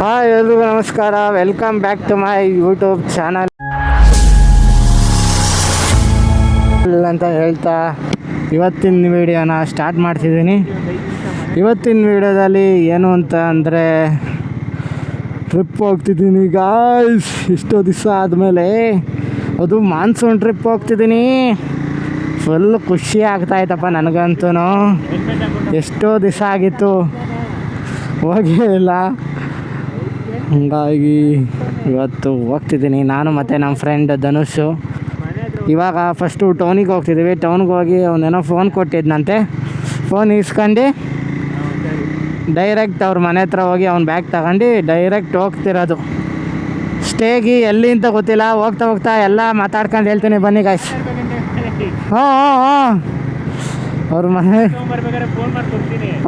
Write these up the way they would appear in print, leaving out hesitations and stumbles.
Hi ಎಲ್ರಿಗೂ ನಮಸ್ಕಾರ, welcome back to my YouTube channel ಅಂತ ಹೇಳ್ತಾ ಇವತ್ತಿನ ವಿಡಿಯೋನ ಸ್ಟಾರ್ಟ್ ಮಾಡ್ತಿದ್ದೀನಿ. ಇವತ್ತಿನ ವಿಡಿಯೋದಲ್ಲಿ ಏನು ಅಂತ ಅಂದರೆ ಟ್ರಿಪ್ ಹೋಗ್ತಿದ್ದೀನಿ ಗಾಯ್ಸ್. ಇಷ್ಟೋ ದಿವಸ ಆದಮೇಲೆ ಅದು ಮಾನ್ಸೂನ್ ಟ್ರಿಪ್ ಹೋಗ್ತಿದ್ದೀನಿ. ಫುಲ್ ಖುಷಿ ಆಗ್ತಾಯಿತ್ತಪ್ಪ ನನಗಂತೂ. ಎಷ್ಟೋ ದಿವಸ ಆಗಿತ್ತು ಹೋಗೇ ಇಲ್ಲ, ಹಂಗಾಗಿ ಇವತ್ತು ಹೋಗ್ತಿದ್ದೀನಿ ನಾನು ಮತ್ತು ನಮ್ಮ ಫ್ರೆಂಡ್ ಧನುಷು. ಇವಾಗ ಫಸ್ಟು ಟೌನಿಗೆ ಹೋಗ್ತಿದ್ದೀವಿ. ಟೌನ್ಗೆ ಹೋಗಿ ಅವನೇನೋ ಫೋನ್ ಕೊಟ್ಟಿದ್ನಂತೆ. ಫೋನ್ ಇಸ್ಕೊಂಡು ಡೈರೆಕ್ಟ್ ಅವ್ರ ಮನೆ ಹತ್ರ ಹೋಗಿ ಅವ್ನ ಬ್ಯಾಗ್ ತಗೊಂಡು ಡೈರೆಕ್ಟ್ ಹೋಗ್ತಿರೋದು. ಸ್ಟೇಗಿ ಎಲ್ಲಿ ಅಂತ ಗೊತ್ತಿಲ್ಲ. ಹೋಗ್ತಾ ಹೋಗ್ತಾ ಎಲ್ಲ ಮಾತಾಡ್ಕೊಂಡು ಹೇಳ್ತೀನಿ ಬನ್ನಿ ಗಾಯ್ಸ್. ಹಾಂ ಅವ್ರ ಮನೆ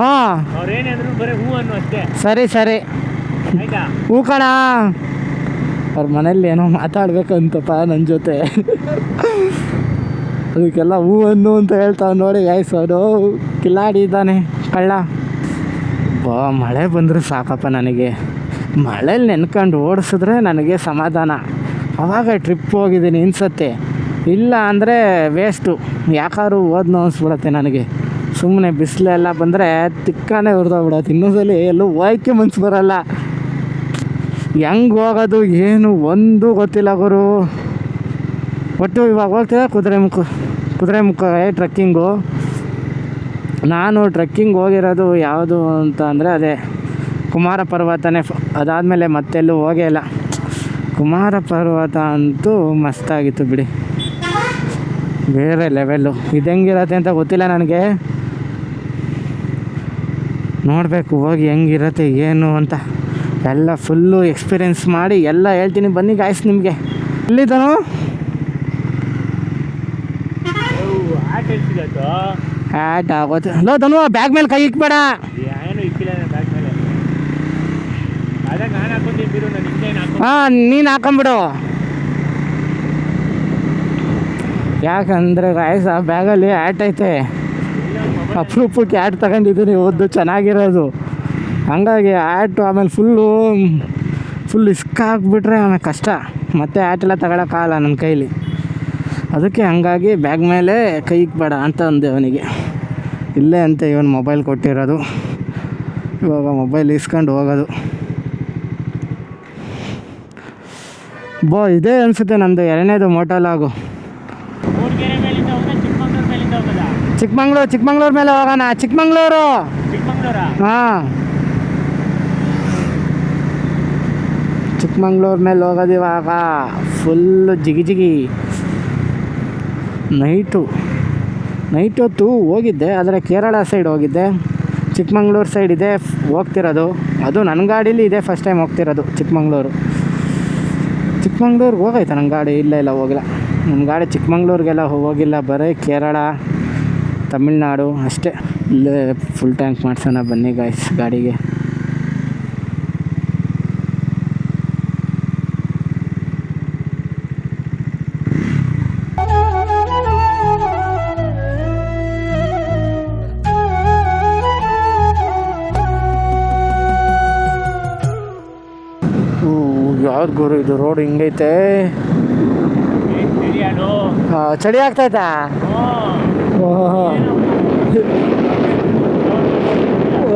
ಹಾಂ ಸರಿ ಸರಿ ಹೂ ಕಣ. ಅವ್ರ ಮನೇಲಿ ಏನೋ ಮಾತಾಡ್ಬೇಕಂತಪ್ಪ ನನ್ನ ಜೊತೆ, ಅದಕ್ಕೆಲ್ಲ ಹೂ ಅನ್ನು ಅಂತ ಹೇಳ್ತಾವೆ ನೋಡಿ ಗಾಯ್ಸ್. ಅವನು ಕಿಲಾಡಿದ್ದಾನೆ ಕಳ್ಳ. ಮಳೆ ಬಂದರೂ ಸಾಕಪ್ಪ ನನಗೆ. ಮಳೇಲಿ ನೆನ್ಕೊಂಡು ಓಡಿಸಿದ್ರೆ ನನಗೆ ಸಮಾಧಾನ. ಆವಾಗ ಟ್ರಿಪ್ ಹೋಗಿದ್ದೀನಿ ಅನ್ಸತ್ತೆ. ಇಲ್ಲ ಅಂದರೆ ವೇಸ್ಟು, ಯಾಕಾದ್ರೂ ಓದ್ನೋ ಅನಿಸ್ಬಿಡತ್ತೆ ನನಗೆ. ಸುಮ್ಮನೆ ಬಿಸಿಲೆಲ್ಲ ಬಂದರೆ ತಿಕ್ಕಾನೇ ಹುರಿದೋಗ್ಬಿಡತ್ತೆ. ಇನ್ನೊಂದ್ಸಲಿ ಎಲ್ಲೂ ಹೋಯ್ಕೆ ಮನ್ಸು ಬರೋಲ್ಲ. ಹೆಂಗೆ ಹೋಗೋದು ಏನು ಒಂದು ಗೊತ್ತಿಲ್ಲ ಗುರು. ಒಟ್ಟು ಇವಾಗ ಹೋಗ್ತಿದ್ದೆ ಕುದುರೆಮುಖ ಟ್ರೆಕ್ಕಿಂಗು. ನಾನು ಟ್ರೆಕ್ಕಿಂಗ್ ಹೋಗಿರೋದು ಯಾವುದು ಅಂತ ಅಂದರೆ ಅದೇ ಕುಮಾರ ಪರ್ವತನೇ. ಅದಾದಮೇಲೆ ಮತ್ತೆಲ್ಲೂ ಹೋಗೇ ಇಲ್ಲ. ಕುಮಾರ ಪರ್ವತ ಅಂತೂ ಮಸ್ತಾಗಿತ್ತು ಬಿಡಿ, ಬೇರೆ ಲೆವೆಲ್ಲು. ಇದು ಹೆಂಗಿರತ್ತೆ ಅಂತ ಗೊತ್ತಿಲ್ಲ ನನಗೆ, ನೋಡಬೇಕು ಹೋಗಿ ಹೆಂಗಿರತ್ತೆ ಏನು ಅಂತ. ಎಲ್ಲ ಫುಲ್ಲು ಎಕ್ಸ್ಪೀರಿಯೆನ್ಸ್ ಮಾಡಿ ಎಲ್ಲ ಹೇಳ್ತೀನಿ ಬನ್ನಿ ಗಾಯ್ಸ್ ನಿಮಗೆ. ಎಲ್ಲಿದ್ದಾನು ಆಟ ಆಗೋದು. ಲೋ ಧನು, ಬ್ಯಾಗ್ ಮೇಲೆ ಕೈ ಇಕ್ಬೇಡ. ಹಾಂ ನೀನು ಹಾಕೊಂಬಿಡು. ಯಾಕಂದರೆ ಗಾಯ್ಸ್ ಆ ಬ್ಯಾಗಲ್ಲಿ ಆ್ಯಟ್ ಐತೆ. ಅಪರೂಪಕ್ಕೆ ಆ್ಯಟ್ ತಗೊಂಡಿದ್ದೀನಿ, ಓದ್ದು ಚೆನ್ನಾಗಿರೋದು. ಹಂಗಾಗಿ ಆ್ಯಟು ಆಮೇಲೆ ಫುಲ್ ಇಸ್ಕ ಹಾಕ್ಬಿಟ್ರೆ ಆಮೇಲೆ ಕಷ್ಟ. ಮತ್ತೆ ಆ್ಯಟೆಲ್ಲ ತಗೊಳಕ್ಕಾಗಲ್ಲ ನನ್ನ ಕೈಲಿ. ಅದಕ್ಕೆ ಹಂಗಾಗಿ ಬ್ಯಾಗ್ ಮೇಲೆ ಕೈ ಇಕ್ಬೇಡ ಅಂತ ಅಂದೆ ಅವನಿಗೆ. ಇಲ್ಲೇ ಅಂತ ಇವನು ಮೊಬೈಲ್ ಕೊಟ್ಟಿರೋದು. ಇವಾಗ ಮೊಬೈಲ್ ಇಸ್ಕೊಂಡು ಹೋಗೋದು. ಇದೇ ಅನಿಸುತ್ತೆ ನಮ್ಮದು 2ನೇದು ಮೋಟೋ ಲಾಗು. ಚಿಕ್ಕಮಂಗ್ಳೂರು ಮೇಲೆ ಹೋಗೋಣ. ಚಿಕ್ಕಮಂಗ್ಳೂರು ಹಾಂ, ಚಿಕ್ಕಮಂಗ್ಳೂರು ಮೇಲೆ ಹೋಗೋದು ಇವಾಗ. ಫುಲ್ಲು ಜಿಗಿ ನೈಟ್ ಹೊತ್ತು ಹೋಗಿದ್ದೆ, ಆದರೆ ಕೇರಳ ಸೈಡ್ ಹೋಗಿದ್ದೆ. ಚಿಕ್ಕಮಂಗ್ಳೂರು ಸೈಡ್ ಇದೆ ಹೋಗ್ತಿರೋದು. ಅದು ನನ್ನ ಗಾಡೀಲಿ ಇದೆ ಫಸ್ಟ್ ಟೈಮ್ ಹೋಗ್ತಿರೋದು ಚಿಕ್ಕಮಂಗ್ಳೂರಿಗೆ ಹೋಗೈತೆ ನನ್ನ ಗಾಡಿ. ಇಲ್ಲ ಹೋಗಿಲ್ಲ ನನ್ನ ಗಾಡಿ ಚಿಕ್ಕಮಂಗ್ಳೂರಿಗೆಲ್ಲ ಹೋಗಿಲ್ಲ, ಬರೀ ಕೇರಳ ತಮಿಳ್ನಾಡು ಅಷ್ಟೇ. ಇಲ್ಲೇ ಫುಲ್ ಟ್ಯಾಂಕ್ ಮಾಡ್ಸೋಣ ಬನ್ನಿ ಗಾಯ್ಸ್ ಗಾಡಿಗೆ. ಯಾವ್ದು ಗುರು ಇದು ರೋಡ್ ಹಿಂಗೈತೆ? ಚಳಿ ಆಗ್ತಾಯ್ತಾ?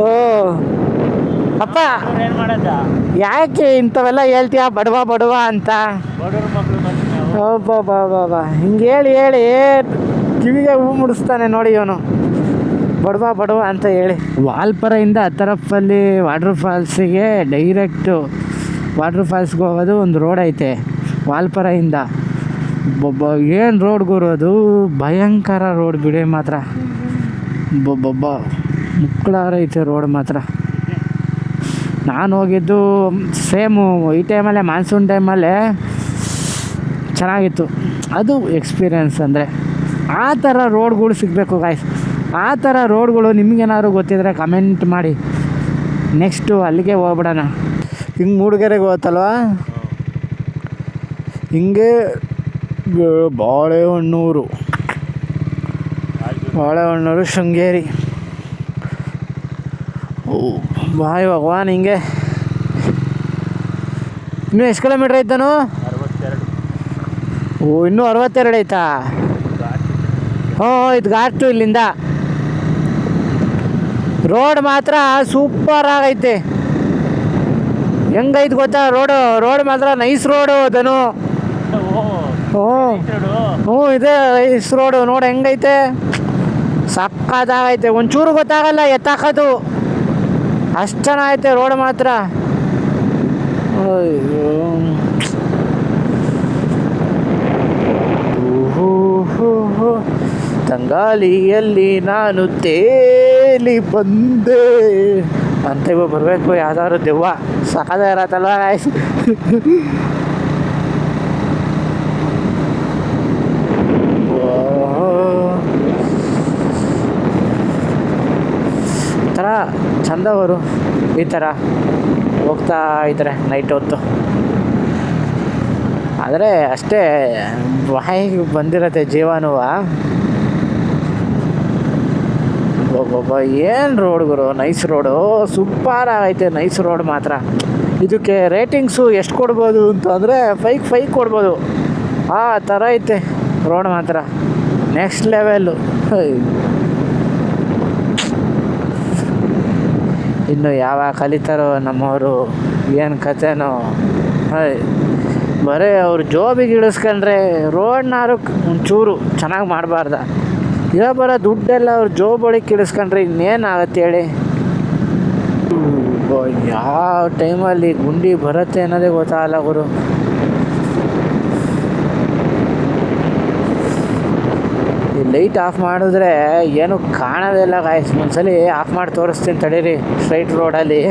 ಓ ಅಪ್ಪ, ಯಾಕೆ ಇಂಥವೆಲ್ಲ ಹೇಳ್ತೀಯ ಬಡವ ಅಂತ? ಬಾಬಾ ಹಿಂಗೆ ಹೇಳಿ ಕಿವಿಗೆ ಹೂ ಮುಡಿಸ್ತಾನೆ ನೋಡಿ ಇವನು. ಬಡವ ಅಂತ ಹೇಳಿ. ವಾಲ್ಪರೆಯಿಂದ ಹತ್ತರಪ್ಪಲ್ಲಿ ವಾಟರ್ ಫಾಲ್ಸಿಗೆ ಡೈರೆಕ್ಟು ವಾಟರ್ ಫಾಲ್ಸ್ಗೆ ಹೋಗೋದು ಒಂದು ರೋಡ್ ಐತೆ ವಾಲ್ಪರೆಯಿಂದ. ಏನು ರೋಡ್ ಗುರು ಅದು, ಭಯಂಕರ ರೋಡ್ ಬಿಡಿ ಮಾತ್ರ. ಮುಕ್ಕಳಾರೈತೆ ರೋಡ್ ಮಾತ್ರ. ನಾನು ಹೋಗಿದ್ದು ಸೇಮು ಈ ಟೈಮಲ್ಲೇ, ಮಾನ್ಸೂನ್ ಟೈಮಲ್ಲೇ ಚೆನ್ನಾಗಿತ್ತು. ಅದು ಎಕ್ಸ್ಪೀರಿಯೆನ್ಸ್ ಅಂದರೆ. ಆ ಥರ ರೋಡ್ಗಳು ಸಿಗಬೇಕು ಗಾಯ್ಸ್. ಆ ಥರ ರೋಡ್ಗಳು ನಿಮಗೇನಾದ್ರು ಗೊತ್ತಿದ್ರೆ ಕಮೆಂಟ್ ಮಾಡಿ. ನೆಕ್ಸ್ಟು ಅಲ್ಲಿಗೆ ಹೋಗ್ಬಿಡೋಣ. ಹಿಂಗೆ ಮೂಡಿಗೆರೆಗೆ ಹೋಗುತ್ತಲ್ವ, ಹಿಂಗೆ ಬಾಳೆಹೊನ್ನೂರು ಶೃಂಗೇರಿ. ಓ ಇವಾಗ ಹಿಂಗೆ ಇನ್ನೂ ಎಷ್ಟು ಕಿಲೋಮೀಟ್ರ್ ಐತಾನು? 62. ಓ, ಇನ್ನೂ 62 ಐತಾ? ಹ್ಞೂ, ಇದು ಘಾಟು ಇಲ್ಲಿಂದ. ರೋಡ್ ಮಾತ್ರ ಸೂಪರ್ ಆಗೈತೆ. ಹೆಂಗೈತೆ ಗೊತ್ತಾ ರೋಡ್ ಮಾತ್ರ ನೈಸ್ ರೋಡು ಅದನು. ಹ್ಞೂ ಇದೆ ನೈಸ್ ರೋಡು. ನೋಡಿ ಹೆಂಗೈತೆ, ಸಕ್ಕತ್ತಾಗೈತೆ. ಒಂಚೂರು ಗೊತ್ತಾಗಲ್ಲ ಎತ್ತಾಕೋದು, ಅಷ್ಟು ಚೆನ್ನಾಗೈತೆ ರೋಡ್ ಮಾತ್ರ. ಅಯ್ಯೋ, ತಂಗಾಳಿಯಲ್ಲಿ ನಾನು ತೇಲಿ ಬಂದೆ ಅಂತ ಇವಾಗ ಬರಬೇಕು ಯಾವ್ದಾದ್ರು ದೆವ್ವ. ಸಕದ ಇರತ್ತಲ್ವ ಗಾಯ್ಸ್. ಥರ ಚಂದವರು ಈ ಥರ ಹೋಗ್ತಾ ಇದ್ದಾರೆ ನೈಟ್ ಹೊತ್ತು. ಆದರೆ ಅಷ್ಟೇ ಬಾಯಿಗೆ ಬಂದಿರತ್ತೆ ಜೀವನೂ. ಒಬ್ಬೊಬ್ಬ ಏನು ರೋಡ್ ಗುರು, ನೈಸ್ ರೋಡು, ಸೂಪರ್ ಆಗೈತೆ ನೈಸ್ ರೋಡ್ ಮಾತ್ರ. ಇದಕ್ಕೆ ರೇಟಿಂಗ್ಸು ಎಷ್ಟು ಕೊಡ್ಬೋದು ಅಂತಂದರೆ 5 ಕೊಡ್ಬೋದು. ಆ ಥರ ಐತೆ ರೋಡ್ ಮಾತ್ರ, ನೆಕ್ಸ್ಟ್ ಲೆವೆಲ್ಲು. ಇನ್ನು ಯಾವಾಗ ಕಲಿತಾರೋ ನಮ್ಮವರು, ಏನು ಕಥೆನೋ. ಬರೀ ಅವ್ರು ಜೋಬಿಗೆ ಇಳಿಸ್ಕೊಂಡ್ರೆ ರೋಡ್ನಾರು ಒಂಚೂರು ಚೆನ್ನಾಗಿ ಮಾಡಬಾರ್ದ. ಬರೋ ದುಡ್ಡೆಲ್ಲ ಅವ್ರು ಜೋಬೊಳಗೆ ಇಳಿಸ್ಕೊಂಡ್ರೆ ಇನ್ನೇನಾಗತ್ತೆ ಹೇಳಿ. ಯಾವ ಟೈಮಲ್ಲಿ ಗುಂಡಿ ಬರುತ್ತೆ ಅನ್ನೋದೇ ಗೊತ್ತಾಗಲ್ಲ ಗುರು. ಈ ಲೈಟ್ ಆಫ್ ಮಾಡಿದ್ರೆ ಏನು ಕಾಣೋದಿಲ್ಲ ಗಾಯ್ಸ್. ಒಂದ್ಸಲಿ ಆಫ್ ಮಾಡಿ ತೋರಿಸ್ತೀನಿ ತಡೀರಿ. ಸ್ಟ್ರೈಟ್ ರೋಡಲ್ಲಿ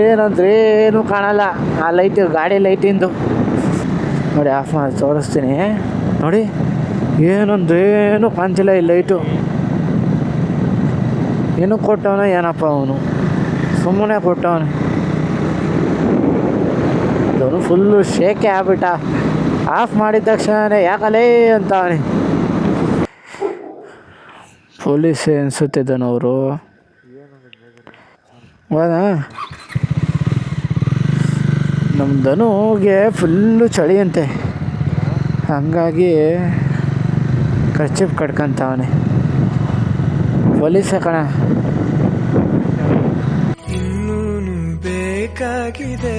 ಏನಂದ್ರೆ ಏನೂ ಕಾಣಲ್ಲ. ಆ ಲೈಟ್ ಗಾಡಿ ಲೈಟಿಂದು ನೋಡಿ, ಆಫ್ ಮಾಡಿ ತೋರಿಸ್ತೀನಿ ನೋಡಿ. ಏನೊಂದೇನು ಕಾಣ್ತಿಲ್ಲ ಈ ಲೈಟು. ಏನು ಕೊಟ್ಟವನ ಏನಪ್ಪ ಅವನು, ಸುಮ್ಮನೆ ಕೊಟ್ಟವನು. ಅವನು ಫುಲ್ಲು ಶೇಕೆ ಆಗ್ಬಿಟ್ಟ. ಆಫ್ ಮಾಡಿದ ತಕ್ಷಣ ಯಾಕಲೇ ಅಂತ ಅವನಿ. ಪೊಲೀಸ್ ಅನಿಸುತ್ತಿದ್ದನವರು. ಹೌದಾ, ನಮ್ಮ ಧನುಗೆ ಫುಲ್ಲು ಚಳಿ ಅಂತೆ, ಹಂಗಾಗಿ ಕರ್ಚಿಪ್ ಕಟ್ಕೊಂತವನೆ. ಪೊಲೀಸ ಕಣ. ಇನ್ನೂನು ಬೇಕಾಗಿದೆ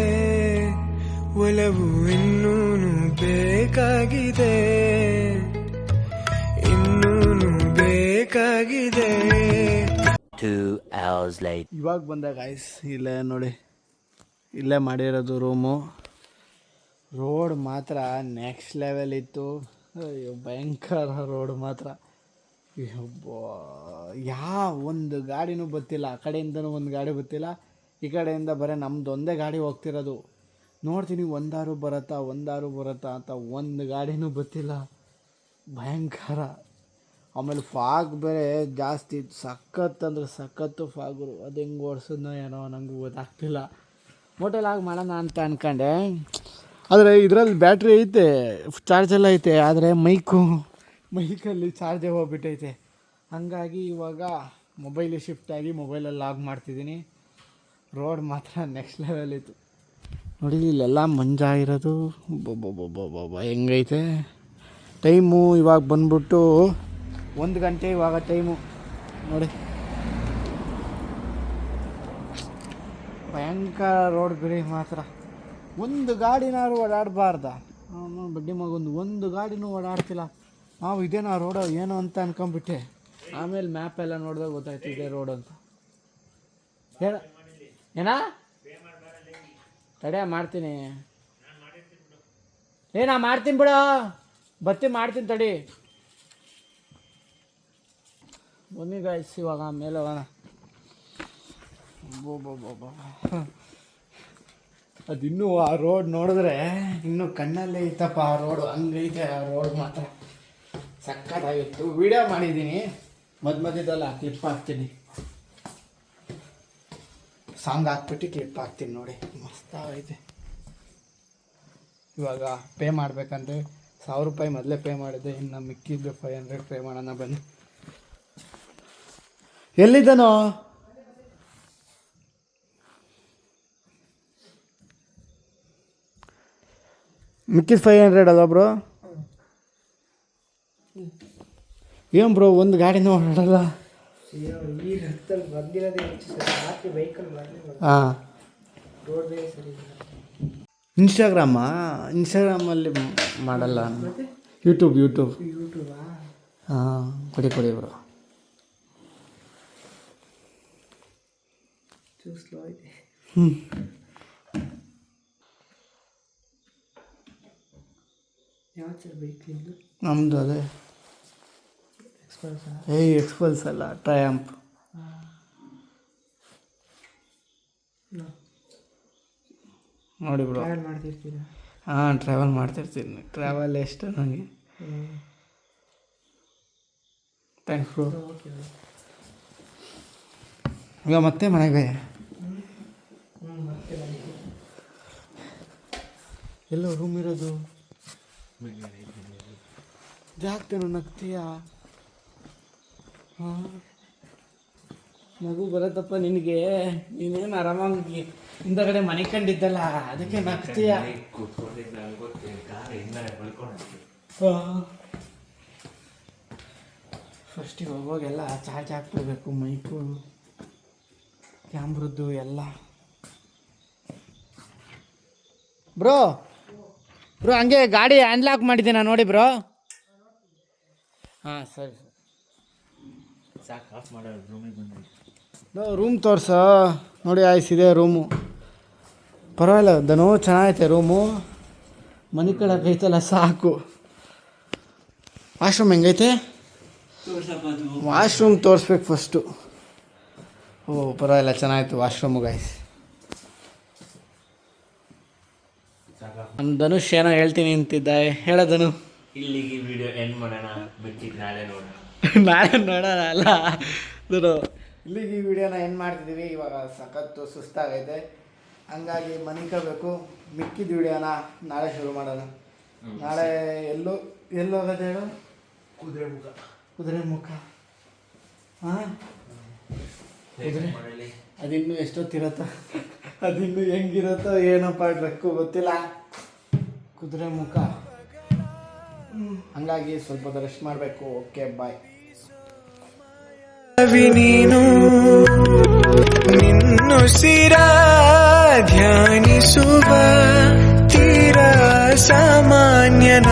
ಒಲವು, ಇನ್ನೂನು ಬೇಕಾಗಿದೆ, ಇನ್ನೂನು ಬೇಕಾಗಿದೆ. 2 hours later. ಇವಾಗ ಬಂದ ಗಾಯ್ಸ್, ಇಲ್ಲೇ ನೋಡಿ, ಇಲ್ಲೇ ಮಾಡಿರೋದು ರೂಮು. ರೋಡ್ ಮಾತ್ರ ನೆಕ್ಸ್ಟ್ ಲೆವೆಲ್ ಇತ್ತು. ಅಯ್ಯೋ ಭಯಂಕರ ರೋಡ್ ಮಾತ್ರ. ಯಾವ ಒಂದು ಗಾಡಿನೂ ಗೊತ್ತಿಲ್ಲ, ಆ ಕಡೆಯಿಂದನೂ ಒಂದು ಗಾಡಿ ಗೊತ್ತಿಲ್ಲ, ಈ ಕಡೆಯಿಂದ ಬರೀ ನಮ್ದು ಒಂದೇ ಗಾಡಿ ಹೋಗ್ತಿರೋದು. ನೋಡ್ತೀನಿ ಒಂದಾರು ಬರುತ್ತಾ ಅಂತ, ಒಂದು ಗಾಡಿನೂ ಗೊತ್ತಿಲ್ಲ. ಭಯಂಕರ. ಆಮೇಲೆ ಫಾಗ್ ಬೇರೆ ಜಾಸ್ತಿ ಇತ್ತು, ಸಖತ್ತಂದ್ರೆ ಸಖತ್ತು ಫಾಗರು. ಅದು ಹೆಂಗೆ ಓಡಿಸೋದೋ ಏನೋ ನನಗೂ ಗೊತ್ತಾಗ್ತಿಲ್ಲ. ಹೋಟೆಲಾಗಿ ಮಾಡೋಣ ಅಂತ ಅಂದ್ಕೊಂಡೆ, ಆದರೆ ಇದರಲ್ಲಿ ಬ್ಯಾಟ್ರಿ ಐತೆ, ಚಾರ್ಜೆಲ್ಲ ಐತೆ, ಆದರೆ ಮೈಕಲ್ಲಿ ಚಾರ್ಜೇ ಹೋಗ್ಬಿಟ್ಟೈತೆ. ಹಾಗಾಗಿ ಇವಾಗ ಮೊಬೈಲಿಗೆ ಶಿಫ್ಟ್ ಆಗಿ ಮೊಬೈಲಲ್ಲಿ ಲಾಗ್ ಮಾಡ್ತಿದ್ದೀನಿ. ರೋಡ್ ಮಾತ್ರ ನೆಕ್ಸ್ಟ್ ಲೆವೆಲ್ ಇತ್ತು ನೋಡಿ. ಇಲ್ಲೆಲ್ಲ ಮಂಜಾಗಿರೋದು ಹೆಂಗೈತೆ. ಟೈಮು ಇವಾಗ ಬಂದ್ಬಿಟ್ಟು 1 ಗಂಟೆ ಇವಾಗ ಟೈಮು ನೋಡಿ. ಭಯಂಕರ ರೋಡ್ ಬಿಡಿ ಮಾತ್ರ. ಒಂದು ಗಾಡಿನಾರು ಓಡಾಡಬಾರ್ದ? ಬಡ್ಡಿ ಒಂದು ಗಾಡಿನೂ ಓಡಾಡ್ತಿಲ್ಲ. ನಾವು ಇದೇನಾ ರೋಡು ಏನು ಅಂತ ಅನ್ಕೊಂಬಿಟ್ಟೆ. ಆಮೇಲೆ ಮ್ಯಾಪ್ ಎಲ್ಲ ನೋಡಿದಾಗ ಗೊತ್ತಾಯ್ತು ಇದೇ ರೋಡ್ ಅಂತ. ಹೇಳ ಏನಾ ತಡೆ ಮಾಡ್ತೀನಿ. ನಾ ಮಾಡ್ತೀನಿ ಬಿಡು, ಮಾಡ್ತೀನಿ ತಡಿ. ಬನ್ನಿ ಗಾಯ್ಸ್, ಇವಾಗ ಮೇಲೆ ಹೋಗೋಣ. ಅದಿನ್ನೂ ಆ ರೋಡ್ ನೋಡಿದ್ರೆ ಇನ್ನೂ ಕಣ್ಣಲ್ಲೇ ಇತ್ತಪ್ಪ ಆ ರೋಡು, ಹಂಗೈತೆ ಆ ರೋಡ್ ಮಾತ್ರ. ಸಕ್ಕತ್ತಾಗಿತ್ತು. ವಿಡಿಯೋ ಮಾಡಿದ್ದೀನಿ, ಮಧ್ಯದಲ್ಲಿ ಆ ಕ್ಲಿಪ್ ಹಾಕ್ತೀನಿ, ಸಾಂಗ್ ಹಾಕ್ಬಿಟ್ಟು ಕ್ಲಿಪ್ ಹಾಕ್ತೀನಿ ನೋಡಿ. ಮಸ್ತಾಗೈತೆ. ಇವಾಗ ಪೇ ಮಾಡಬೇಕಂದ್ರೆ 1000 ರೂಪಾಯಿ ಮೊದಲೇ ಪೇ ಮಾಡಿದ್ದೆ, ಇನ್ನು ಮಿಕ್ಕಿದ್ದು 500 ಪೇ ಮಾಡೋಣ ಬನ್ನಿ. ಎಲ್ಲಿದ್ದನೋ ಮಿಕ್ಕಿದ 500 ಅಲ್ಲ ಬ್ರೋ? ಏನು ಬ್ರೋ ಒಂದು ಗಾಡಿನೂ ಓಡಾಡಲ್ಲ. ಹಾಂ, ಇನ್ಸ್ಟಾಗ್ರಾಮಲ್ಲಿ ಮಾಡಲ್ಲ. ಯೂಟ್ಯೂಬ್. ಹಾಂ, ಕೊಡಿ ಬ್ರೋ. ನಮ್ಮದು ಅದೇ ಎಕ್ಸ್ಪಲ್ಸ್ ಅಲ್ಲ, ಟ್ರಯಾಂಪ್. ನೋಡಿ ಬ್ರೋ, ಹಾಂ ಟ್ರಾವೆಲ್ ಮಾಡ್ತಿರ್ತೀನಿ. ಟ್ರಾವೆಲ್ ಎಷ್ಟು ನನಗೆ. Thanks bro. ಈಗ ಮತ್ತೆ ಮನೆಗೆ ಎಲ್ಲೋ ರೂಮ್ ಇರೋದು. ಜಾಗ್ತೇನೋ ನಗ್ತೀಯಾ? ಹಾಂ, ನಗು ಬರತ್ತಪ್ಪ ನಿನಗೆ. ನೀನೇನು ಆರಾಮಾಗಿ ಹಿಂದಗಡೆ ಮನೆ ಕಂಡಿದ್ದಲ್ಲ, ಅದಕ್ಕೆ ನಗ್ತೀಯ. ಫಸ್ಟಿಗೆ ಹೋಗೋಗೆಲ್ಲ ಚಾರ್ಜ್ ಹಾಕ್ಬಿಡ್ಬೇಕು, ಮೈಕು ಕ್ಯಾಮ್ರದ್ದು ಎಲ್ಲ. ಬ್ರೋ ಹಂಗೆ ಗಾಡಿ ಅನ್ಲಾಕ್ ಮಾಡಿದ್ದೀನ ನೋಡಿ ಬ್ರೋ. ಹಾಂ ಸರಿ ಸಾಕು, ಆಫ್ ಮಾಡೋ ರೂಮಿಗೆ ಬಂದ್ರಿ. ರೂಮ್ ತೋರ್ಸ ನೋಡಿ. ಇದೆ ರೂಮು, ಪರವಾಗಿಲ್ಲ ದನೋ ಚೆನ್ನಾಗೈತೆ ರೂಮು. ಮನೆ ಕಳಕೈತಲ್ಲ ಸಾಕು. ವಾಶ್ರೂಮ್ ಹೆಂಗೈತೆ? ವಾಶ್ರೂಮ್ ತೋರಿಸ್ಬೇಕು ಫಸ್ಟು. ಓ ಪರವಾಗಿಲ್ಲ, ಚೆನ್ನಾಗಿತ್ತು ವಾಶ್ರೂಮು ಗೈಸ್. ನಮ್ಮ ಧನುಷ್ ಏನೋ ಹೇಳ್ತೀನಿ ಅಂತಿದ್ದ, ಹೇಳೋದನು. ಇಲ್ಲಿಗೆ ವಿಡಿಯೋ ಎಂಡ್ ಮಾಡೋಣ, ಬಿಟ್ಟಿದ್ದು ನಾಳೆ ನೋಡೋಣ ಅಲ್ಲ ಧನು. ಇಲ್ಲಿಗೆ ಈ ವಿಡಿಯೋನ ಎಂಡ್ ಮಾಡ್ತಿದ್ದೀವಿ. ಇವಾಗ ಸಖತ್ತು ಸುಸ್ತಾಗೈತೆ, ಹಂಗಾಗಿ ಮನಿಕಬೇಕು. ಮಿಕ್ಕಿದ ವಿಡಿಯೋನ ನಾಳೆ ಶುರು ಮಾಡೋಣ. ನಾಳೆ ಎಲ್ಲೋಗೋದು ಹೇಳು? ಕುದುರೆ ಮುಖ. ಹಾಂ, ಅದಿನ್ನೂ ಎಷ್ಟೊತ್ತಿರತ್ತೋ, ಅದಿನ್ನೂ ಹೆಂಗಿರುತ್ತೋ ಏನಪ್ಪ ಟ್ರಕ್ಕು ಗೊತ್ತಿಲ್ಲ. ಕುದುರೆ ಮುಖ. ಹಂಗಾಗಿ ಸ್ವಲ್ಪ ರೆಸ್ಟ್ ಮಾಡಬೇಕು. Okay bye. ನೀನು ನಿನ್ನುಸಿರ ಧ್ಯಾನಿಸುವ ತೀರ ಸಾಮಾನ್ಯನ